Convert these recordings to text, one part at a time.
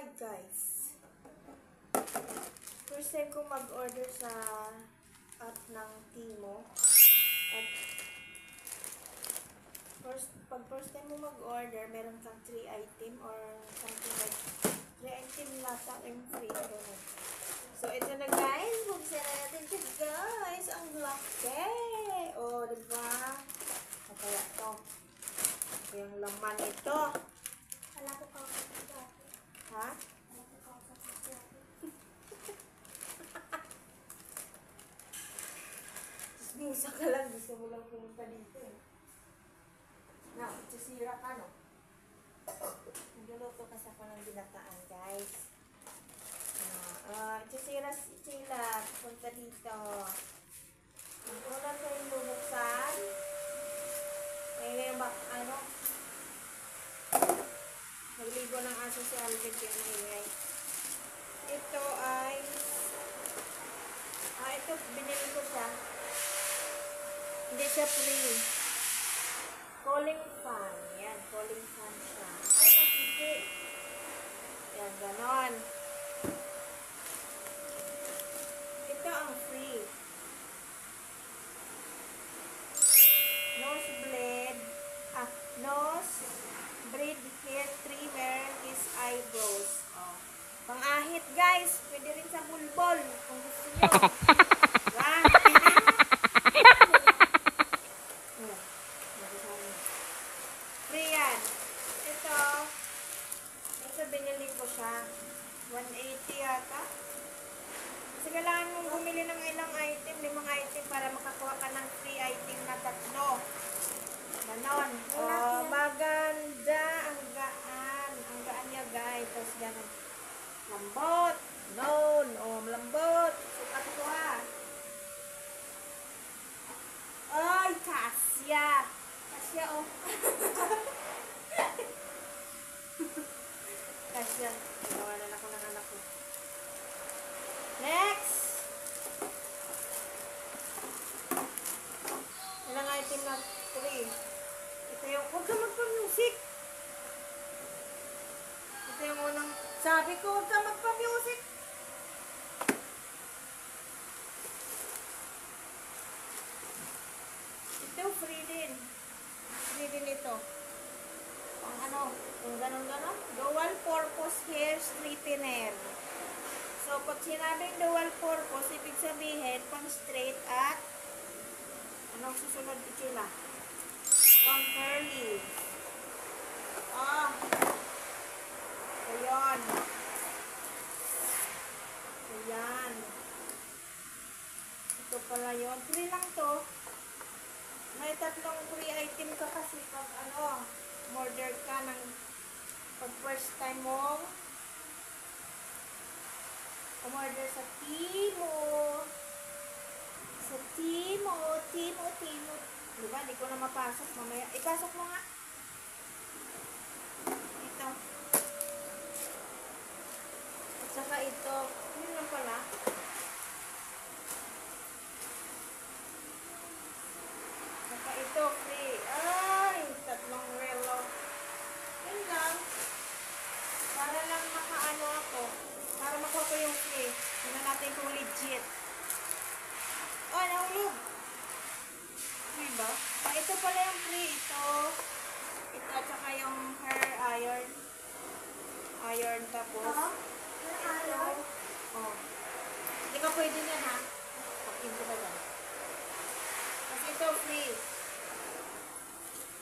Hi guys! First time ko mag-order sa app ng Timo. At pag first time mo mag-order, meron kang 3 item or something like 3 item lata yung free. So ito na guys, buksan na natin siya guys. Ang laki! O, diba? Kaya to. Yung laman ito. Wala ko pa ako. Ha? Isa ka lang, gusto mo lang pumunta dito eh. Na, sisira ka no? Nagluluto kasi ako ng binataan guys. Sisira sila, punta dito. Ang una ko yung bubuksan. Ngayon ba, nagligo ng aso si Albert yung maingay. Ito ay, ito, binili ko siya. Hindi siya free. Calling fan. Yan, calling fan siya. Ay, nakiki. Yan, ganon. Ito ang free. Nose blade. Nose braid hair trimmer is eyebrows. Oh. Pang-ahit guys. Pwede rin sa bulbol. Kung gusto nyo. Free yan. Ito binili ko siya. 180 yata. Kasi kailangan mong bumili ng ilang item, 5 item para makakuha ka ng free item na 3. Ganon. Oh, maganda. Ang gaan. Ang gaan niya guys. Tapos ganon. Lambot. Non. Oh, malambot. Sukat ko ha. Ay, kasya. Kasya oh. Kasya. Nawalan ako ng anak ko. Next! Ilang item na 3. Ito yung, huwag ka magpa-music. Ito yung unang, sabi ko, huwag ka magpa-music. Ito, free din. Free din ito. Yung ganon-ganon. Dual purpose hair straightener. So, pag sinabing dual purpose, ibig sabihin, pang straight at anong susunod sila? Pang curly. Ayan. Ayan. Ito pala yun. Free lang to. May 3 free item ka kasi pag order ka ng pag first time mo umorder sa Timo. Sa Timo. Diba? Di ko na mapasok. Mamaya. Ipasok mo nga. Ito. At saka ito. Yun lang pala. Saka ito. Free. Ay! 3 relo. Yun lang. Para lang makaano ako. Para makuha ko yung free. Tignan natin kung legit. Oh, nahulog. Free ba? Ito pala yung free. Ito at saka yung hair iron. Iron tapos. Iron? Oh. Hindi ka pwede yan ha. Pakin ko ba yan? Tapos ito free.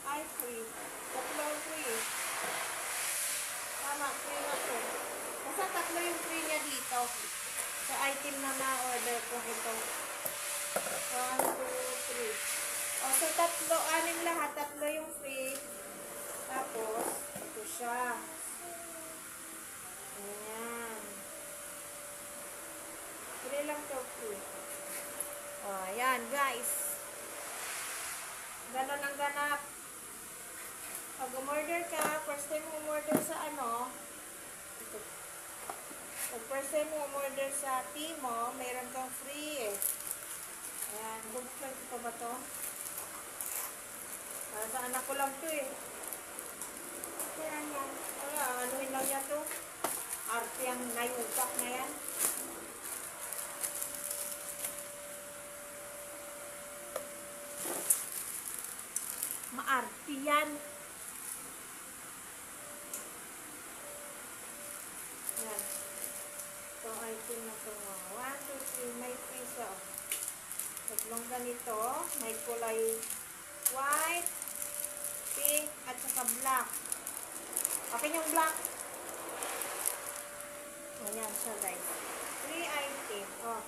Ay, free. 3 free. Tama, free na to. Basta 3 yung free niya dito. Sa item na na-order ko ito. 1, 2, 3. O, so 6 lahat. 3 yung free. Tapos, ito siya. Ayan. Free lang to, free. O, ayan, guys. Ganon ang ganap. Pag umorder ka, first time mo umorder sa ito. Pag first time mo umorder sa Timo, mayroon kang free eh. Ayan, bubuksan ko pa ba to? Para sa anak ko lang to eh. Kaya yan. Wala, anuhin lang niya to. May upak na yan. Maarte yan. Yan. Itong item na ito mo. 1, 2, 3. May piso. Tatlong ganito. May kulay white, pink, at saka black. Okay yung black. Ayan siya guys. 3 item. Oh.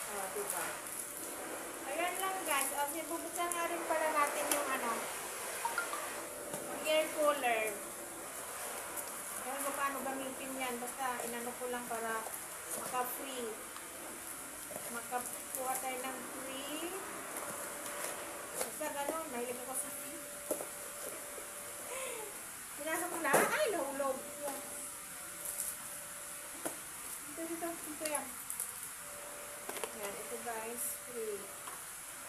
Oh, diba? Ayan lang guys. O, bubuksan nga rin pala natin yung ano, air cooler. Ewan ko paano gamitin yan. Basta inano ko lang para maka-free. Makakuha tayo ng free. Basta gano'n. Mahilig ako sa free. Pinasa ko na. Ay, nahulog. Yan. Dito yan. Yan, ito guys. Free.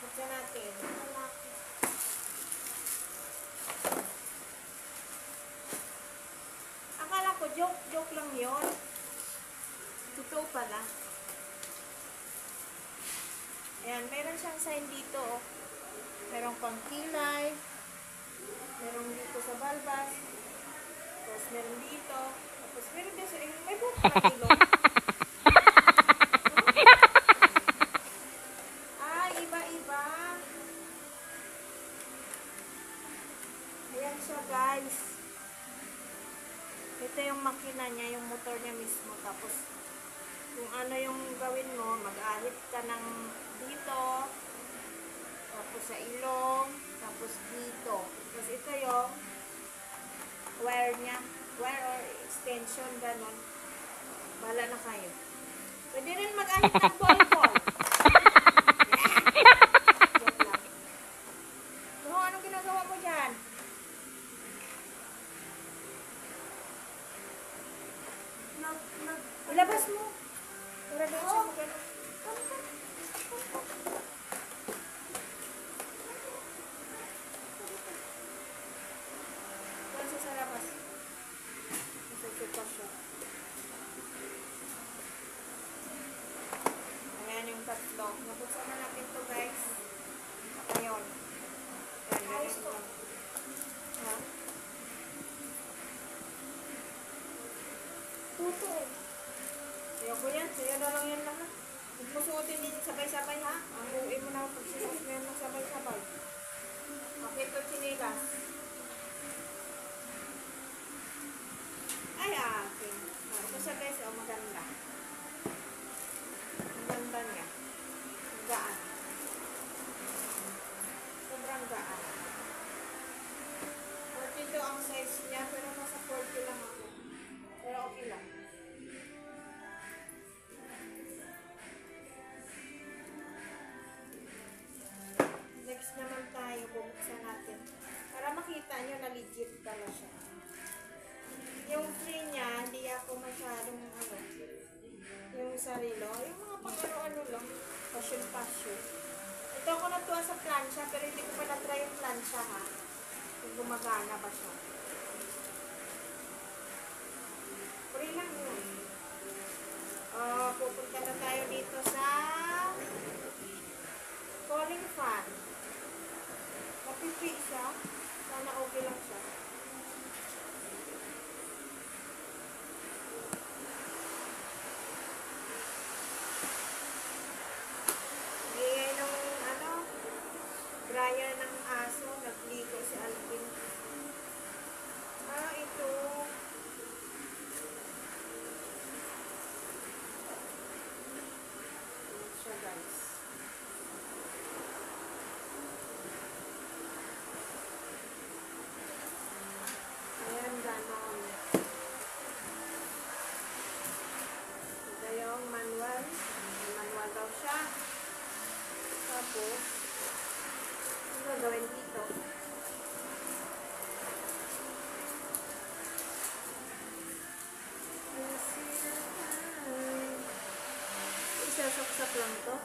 Buksan natin. Akala ko joke lang yun. Totoo pala. Ayan, meron siyang sign dito. Oh. Merong pang kilay. Merong dito sa balbas. Tapos meron dito. Tapos meron dito sa may buhok na ilong. Ah, iba-iba. Ayan siya guys. Ito yung makina niya, yung motor niya mismo. Tapos kung ano yung gawin mo, mag-ahit ka ng dito, tapos sa ilong, tapos dito. Tapos ito yung wire niya, wire or extension, ganon. Bahala na kayo. Pwede rin mag-ahit ng ball-ball. Joke lang. So, anong ginagawa mo dyan? Ilabas mo. Para doon siya magano. Doon siya sa labas. Nasusupa siya. Ayan yung tatlo. Nabuksan na natin to guys. Ayun. Ayan, ganyan ko. Ha? Puto eh. Ayoko yan. Sa'yo na lang yan lahat. Huwag mo suotin din sabay-sabay ha. Ang uwi mo na pag sinuot mo yan ng sabay-sabay. Okay, ito chinilas. Ay, akin. Ito siya guys. Oh, maganda. Ang ganda niya. Ang gaan. Sobrang gaan. 42 ang size niya. Pero nasa 40 lang ako. Pero okay lang. Next naman tayo, bubuksan natin. Para makita nyo na legit pala siya. Yung free niya, hindi ako masyadong ano, yung sarilo. Yung mga pang-ano-ano lang, passion. Ito ako natuwa sa plancha, pero hindi ko pa na-try yung plancha ha. Kung gumagana ba siya. Free lang yun. Pupunta na tayo dito sa cooling fan. Mapipi siya. Sana okay lang siya. Bigay ng ano, dryer ng aso. Nagligo si Alvin. Ito. Siya guys. Ayan, ganon. Ito yung manual. Manual daw siya. Tapos, ano gagawin dito? Isasaksak lang to.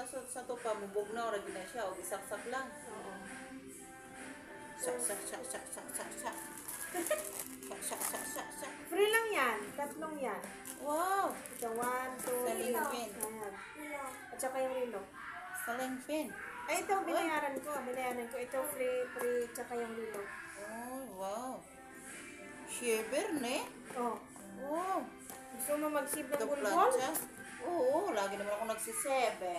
sa to pa mubugnaw ra gina siya og isaksak lang. Oo. Sak sak sak sak sak sak sak. Sak sak sak sak sak. Free lang yan. Tatlong yan. Wow! Ito, 1, 2, Selling 3. pin. Ayan. Hello. At saka yung relo. Selling pin. Ay, ito, binayaran ko. Binayaran ko. Ito, free, tsaka yung relo. Oh, wow. Shaver ne? Oh. Wow. Gusto mo mag-save ng Ito bulbol? plancha. Oo, lagi naman ako nagsisebe.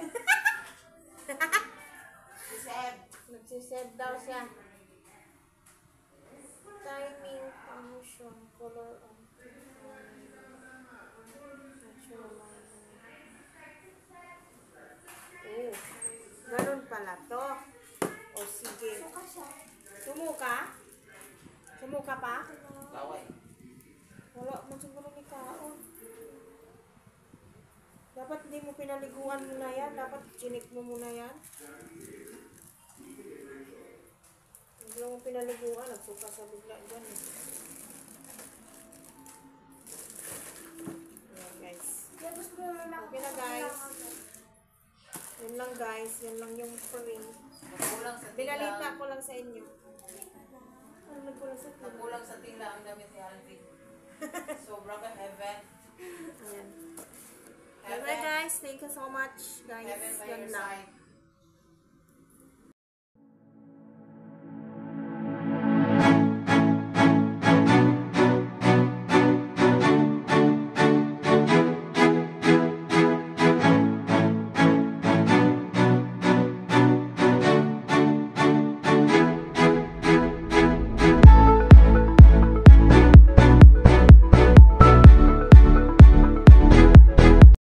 Sisebe. Nagsisave daw siya. Timing, function, color on. Natural lighting. Oh, ganun pala to. O sige. Suka siya. Sumuka? Sumuka pa? Laway. Wala mo siguro ni kaon. Dapat hindi mo pinaliguan muna yan. Dapat chinik mo muna yan. Hindi mo pinaliguan. Nagsuka sa bigla dyan. Ayan guys. Kaya gusto mo naman ako. Okay na, guys. Yun lang guys. Yun lang yung free. Nagkulang sa Binalita tila. ko lang sa inyo. Ano nagkulang sa inyo? Nagkulang sa tila ang damit ni Alvin. Sobra ka heaven. Ayan. Heaven. Alright guys. Thank you so much guys. Heaven by Yan your lang. side.